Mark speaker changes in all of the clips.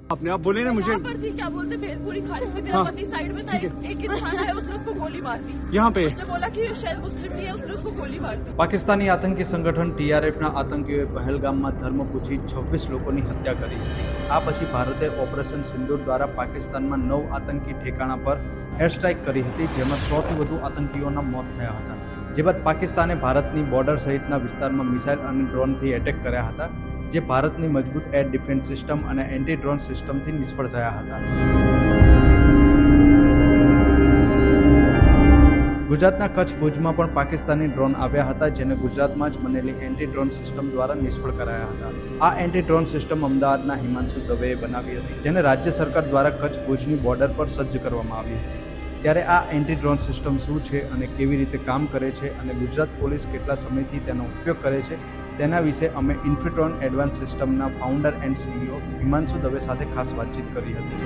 Speaker 1: आपने आप बोले ना मुझे
Speaker 2: वहाँ पर थी, क्या बोलते भेलपुरी खा रही थी, मेरा
Speaker 1: हाँ,
Speaker 2: पति साइड में था,
Speaker 1: ठीक है।
Speaker 2: एक इंसान आया, उसने उसको गोली मार दी।
Speaker 1: यहाँ पे
Speaker 2: उसने बोला कि शायद मुस्लिम नहीं है, उसने उसको गोली मार दी।
Speaker 3: પાકિસ્તાની આતંકી સંગઠન ટીઆરએફના આતંકીઓએ પહેલગામમાં ધર્મ પૂછી 26 લોકોની હત્યા કરી હતી. આ પછી ભારતે ઓપરેશન સિંદૂર દ્વારા પાકિસ્તાનમાં 9 આતંકી ઠેકાણા પર એર સ્ટ્રાઇક કરી હતી, જેમાં 100થી વધુ આતંકીઓના મોત થયા હતા. જે બાદ પાકિસ્તાને ભારતની બોર્ડર સહિતના વિસ્તારમાં મિસાઇલ અને ડ્રોનથી એટેક કર્યા હતા, જે ભારતની મજબૂત એર ડિફેન્સ સિસ્ટમ અને એન્ટી ડ્રોન સિસ્ટમથી નિષ્ફળ થયા હતા. ગુજરાતના કચ્છ ભુજમાં પણ પાકિસ્તાની ડ્રોન આવ્યા હતા, જેને ગુજરાતમાં જ બનેલી એન્ટી ડ્રોન સિસ્ટમ દ્વારા નિષ્ફળ કરાયા હતા. આ એન્ટી ડ્રોન સિસ્ટમ અમદાવાદના હિમાંશુ દવેએ બનાવી હતી, જેને રાજ્ય સરકાર દ્વારા કચ્છ ભુજની બોર્ડર પર સજ્જ કરવામાં આવી હતી. ત્યારે આ એન્ટી ડ્રોન સિસ્ટમ શું છે અને કેવી રીતે કામ કરે છે અને ગુજરાત પોલીસ કેટલા સમયથી તેનો ઉપયોગ કરે છે, તેના વિશે અમે ઇન્ફિટ્રોન એડવાન્સ સિસ્ટમના founder and CEO Himanshu Dave સાથે ખાસ વાતચીત કરી હતી.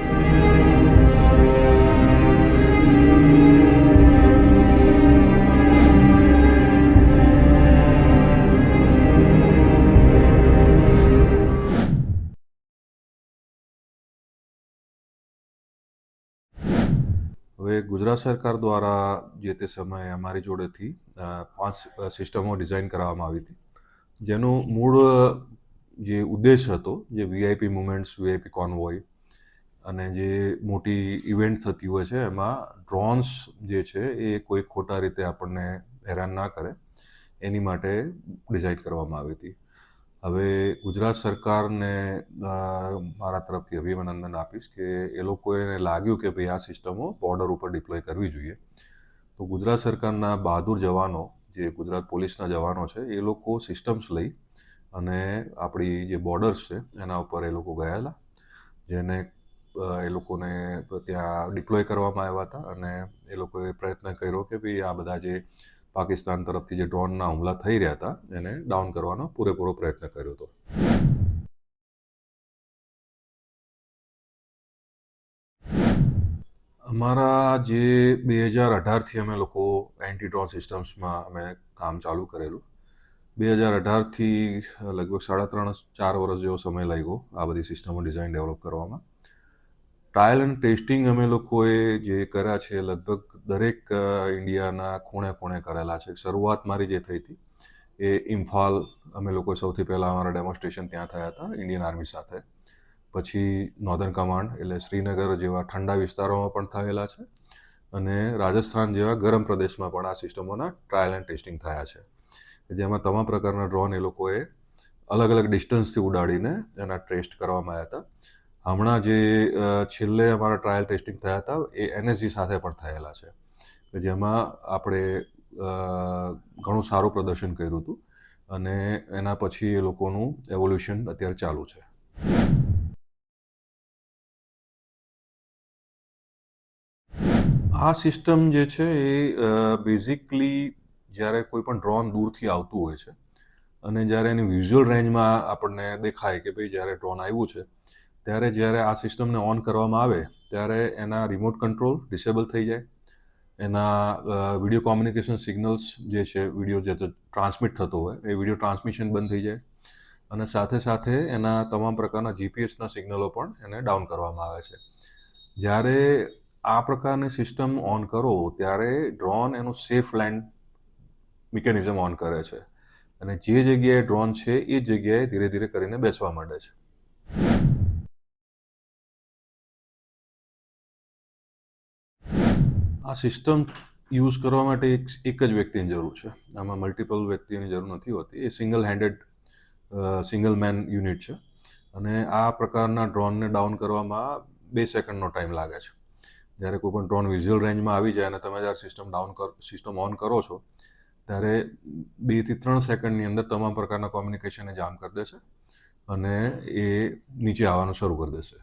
Speaker 4: હવે ગુજરાત સરકાર દ્વારા જે તે સમયે અમારી જોડેથી 5 સિસ્ટમો ડિઝાઇન કરવામાં આવી હતી, જેનું મૂળ જે ઉદ્દેશ હતો, જે વીઆઈપી મુવમેન્ટ્સ, વીઆઈપી કોન્વોય અને જે મોટી ઇવેન્ટ થતી હોય છે એમાં ડ્રોન્સ જે છે એ કોઈ ખોટા રીતે આપણને હેરાન ના કરે એની માટે ડિઝાઇન કરવામાં આવી હતી. હવે ગુજરાત સરકારને મારા તરફથી અભિનંદન આપીશ કે એ લોકોને લાગ્યું કે ભાઈ આ સિસ્ટમો બોર્ડર ઉપર ડિપ્લોય કરવી જોઈએ. તો ગુજરાત સરકારના બહાદુર જવાનો, જે ગુજરાત પોલીસના જવાનો છે, એ લોકો સિસ્ટમ્સ લઈ અને આપણી જે બોર્ડર્સ છે એના ઉપર એ લોકો ગયેલા, જેને એ લોકોને ત્યાં ડિપ્લોય કરવામાં આવ્યા હતા અને એ લોકોએ પ્રયત્ન કર્યો કે ભાઈ આ બધા જે પાકિસ્તાન તરફથી જે ડ્રોનના હુમલા થઈ રહ્યા હતા એને ડાઉન કરવાનો પૂરેપૂરો પ્રયત્ન કર્યો હતો. અમારા જે 2018થી અમે લોકો એન્ટી ડ્રોન સિસ્ટમ્સમાં અમે કામ ચાલુ કરેલું. 2018થી લગભગ 3.5-4 વર્ષ જેવો સમય લાગ્યો આ બધી સિસ્ટમો ડિઝાઇન ડેવલપ કરવામાં. ટ્રાયલ એન્ડ ટેસ્ટિંગ અમે લોકોએ જે કર્યા છે લગભગ દરેક ઇન્ડિયાના ખૂણે ખૂણે કરેલા છે. શરૂઆત મારી જે થઈ હતી એ ઇમ્ફાલ, અમે લોકો સૌથી પહેલાં અમારા ડેમોન્સ્ટ્રેશન ત્યાં થયા હતા ઇન્ડિયન આર્મી સાથે. પછી નોર્ધન કમાન્ડ એટલે શ્રીનગર જેવા ઠંડા વિસ્તારોમાં પણ થયેલા છે અને રાજસ્થાન જેવા ગરમ પ્રદેશમાં પણ આ સિસ્ટમોના ટ્રાયલ એન્ડ ટેસ્ટિંગ થયા છે, જેમાં તમામ પ્રકારના ડ્રોન એ લોકોએ અલગ અલગ ડિસ્ટન્સથી ઉડાડીને એના ટેસ્ટ કરવામાં આવ્યા હતા. હમણાં જે છેલ્લે અમારા ટ્રાયલ ટેસ્ટિંગ થયા હતા એ એનએસજી સાથે પણ થયેલા છે, જેમાં આપણે ઘણું સારું પ્રદર્શન કર્યું હતું અને એના પછી એ લોકોનું એવોલ્યુશન અત્યારે ચાલુ છે. આ સિસ્ટમ જે છે એ બેઝિકલી જ્યારે કોઈ પણ ડ્રોન દૂરથી આવતું હોય છે અને જ્યારે એની વિઝ્યુઅલ રેન્જમાં આપણને દેખાય કે ભાઈ જ્યારે ડ્રોન આવ્યું છે, ત્યારે જ્યારે આ સિસ્ટમને ઓન કરવામાં આવે ત્યારે એના રિમોટ કંટ્રોલ ડિસેબલ થઈ જાય, એના વિડીયો કોમ્યુનિકેશન સિગ્નલ્સ જે છે, વિડીયો જે ટ્રાન્સમિટ થતો હોય એ વિડીયો ટ્રાન્સમિશન બંધ થઈ જાય અને સાથે સાથે એના તમામ પ્રકારના જીપીએસના સિગ્નલો પણ એને ડાઉન કરવામાં આવે છે. જ્યારે આ પ્રકારની સિસ્ટમ ઓન કરો ત્યારે ડ્રોન એનું સેફ લેન્ડ મિકેનિઝમ ઓન કરે છે અને જે જગ્યાએ ડ્રોન છે એ જગ્યાએ ધીરે ધીરે કરીને બેસવા માંડે છે. આ સિસ્ટમ યુઝ કરવા માટે એક જ વ્યક્તિની જરૂર છે. આમાં મલ્ટિપલ વ્યક્તિની જરૂર નથી હોતી. એ સિંગલ મેન યુનિટ છે અને આ પ્રકારના ડ્રોનને ડાઉન કરવામાં 2 સેકન્ડનો ટાઈમ લાગે છે. જ્યારે કોઈ પણ ડ્રોન વિઝ્યુઅલ રેન્જમાં આવી જાય અને તમે જ્યારે સિસ્ટમ ઓન કરો છો ત્યારે 2 થી 3 સેકન્ડની અંદર તમામ પ્રકારના કોમ્યુનિકેશનને જામ કરી દેશે અને એ નીચે આવવાનું શરૂ કરી દેશે.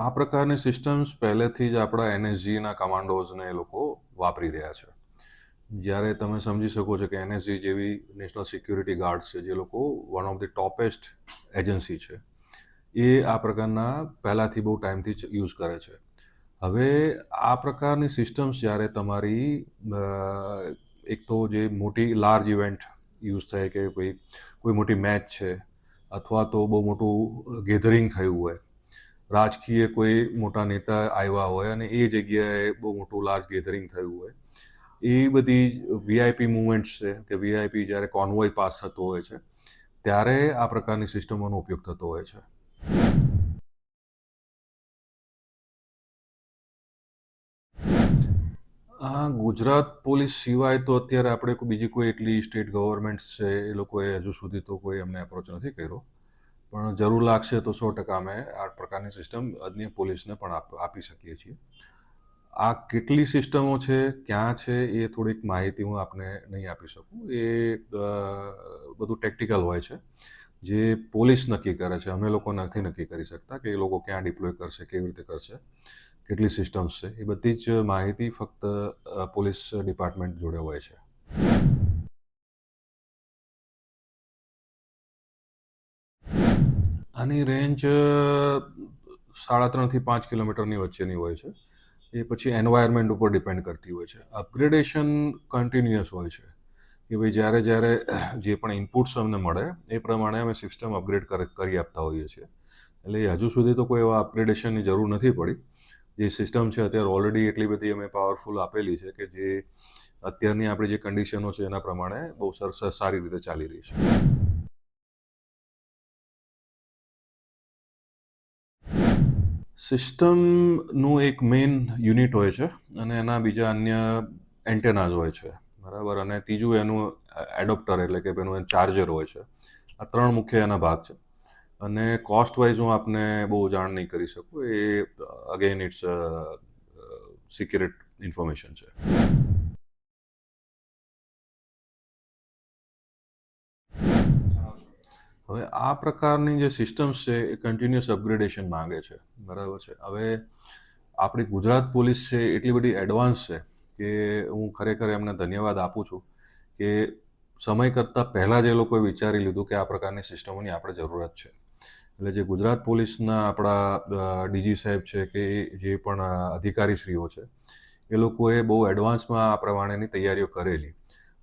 Speaker 4: આ પ્રકારની સિસ્ટમ્સ પહેલેથી જ આપણા એનએસજીના કમાન્ડોઝને એ લોકો વાપરી રહ્યા છે. જ્યારે તમે સમજી શકો છો કે એનએસજી જેવી નેશનલ સિક્યુરિટી ગાર્ડ્સ છે, જે લોકો વન ઓફ ધી ટોપેસ્ટ એજન્સી છે, એ આ પ્રકારના પહેલાંથી બહુ ટાઈમથી જ યુઝ કરે છે. હવે આ પ્રકારની સિસ્ટમ્સ જ્યારે તમારી એક તો જે મોટી લાર્જ ઇવેન્ટ યુઝ થાય કે ભાઈ કોઈ મોટી મેચ છે અથવા તો બહુ મોટું ગેધરિંગ થયું હોય, રાજકીય કોઈ મોટા નેતા આવ્યા હોય અને એ જગ્યાએ બહુ મોટું લાર્જ ગેધરિંગ થયું હોય, એ બધી વીઆઈપી મુવમેન્ટ્સ છે કે વીઆઈપી જ્યારે કોન્વોય પાસ થતો હોય છે ત્યારે આ પ્રકારની સિસ્ટમોનો ઉપયોગ થતો હોય છે. ગુજરાત પોલીસ સિવાય તો અત્યારે આપણે બીજી કોઈ એટલી સ્ટેટ ગવર્મેન્ટ્સ છે એ લોકોએ હજુ સુધી તો કોઈ અમને એપ્રોચ નથી કર્યો, પણ જરૂર લાગશે તો 100% અમે આ પ્રકારની સિસ્ટમ અન્ય પોલીસને પણ આપી શકીએ છીએ. આ કેટલી સિસ્ટમો છે, ક્યાં છે, એ થોડીક માહિતી હું આપને નહીં આપી શકું. એ બધું ટેક્ટિકલ હોય છે જે પોલીસ નક્કી કરે છે. અમે લોકો નથી નક્કી કરી શકતા કે એ લોકો ક્યાં ડિપ્લોય કરશે, કેવી રીતે કરશે, કેટલી સિસ્ટમ્સ છે. એ બધી જ માહિતી ફક્ત પોલીસ ડિપાર્ટમેન્ટ જોડે હોય છે. આની રેન્જ 3.5 થી 5 કિલોમીટરની વચ્ચેની હોય છે. એ પછી એન્વાયરમેન્ટ ઉપર ડિપેન્ડ કરતી હોય છે. અપગ્રેડેશન કન્ટિન્યુઅસ હોય છે કે ભાઈ જ્યારે જ્યારે જે પણ ઇનપુટ્સ અમને મળે એ પ્રમાણે અમે સિસ્ટમ અપગ્રેડ કરી આપતા હોઈએ છીએ. એટલે હજુ સુધી તો કોઈ એવા અપગ્રેડેશનની જરૂર નથી પડી. જે સિસ્ટમ છે અત્યારે ઓલરેડી એટલી બધી અમે પાવરફુલ આપેલી છે કે જે અત્યારની આપણી જે કન્ડિશનો છે એના પ્રમાણે બહુ સારી રીતે ચાલી રહી છે. સિસ્ટમનું એક મેઇન યુનિટ હોય છે અને એના બીજા અન્ય એન્ટેનાઝ હોય છે, બરાબર, અને ત્રીજું એનું એડોપ્ટર એટલે કે એનું ચાર્જર હોય છે. આ 3 મુખ્ય એના ભાગ છે અને કોસ્ટ વાઇઝ હું આપને બહુ જાણ નહીં કરી શકું. એ અગેન ઇટ્સ સિક્રેટ ઇન્ફોર્મેશન છે. હવે આ પ્રકારની જે સિસ્ટમ્સ છે એ કન્ટિન્યુઅસ અપગ્રેડેશન માંગે છે, બરાબર છે. હવે આપણી ગુજરાત પોલીસ છે એટલી બધી એડવાન્સ છે કે હું ખરેખર એમને ધન્યવાદ આપું છું કે સમય કરતાં પહેલાં જ એ લોકોએ વિચારી લીધું કે આ પ્રકારની સિસ્ટમોની આપણે જરૂરત છે. એટલે જે ગુજરાત પોલીસના આપણા ડીજી સાહેબ છે કે જે પણ અધિકારીશ્રીઓ છે એ લોકોએ બહુ એડવાન્સમાં આ પ્રમાણેની તૈયારીઓ કરેલી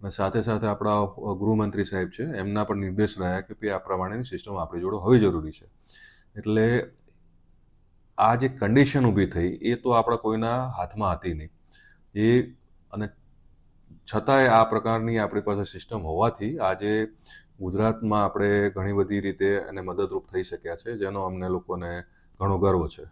Speaker 4: અને સાથે સાથે આપણા ગૃહમંત્રી સાહેબ છે એમના પણ નિર્દેશ રહ્યા કે આ પ્રમાણેની સિસ્ટમ આપણી જોડે હોવી જરૂરી છે. એટલે આ જે કન્ડિશન ઊભી થઈ એ તો આપણા કોઈના હાથમાં હતી નહીં. એ અને છતાંય આ પ્રકારની આપણી પાસે સિસ્ટમ હોવાથી આજે ગુજરાતમાં આપણે ઘણી બધી રીતે એને મદદરૂપ થઈ શક્યા છે, જેનો અમને લોકોને ઘણો ગર્વ છે.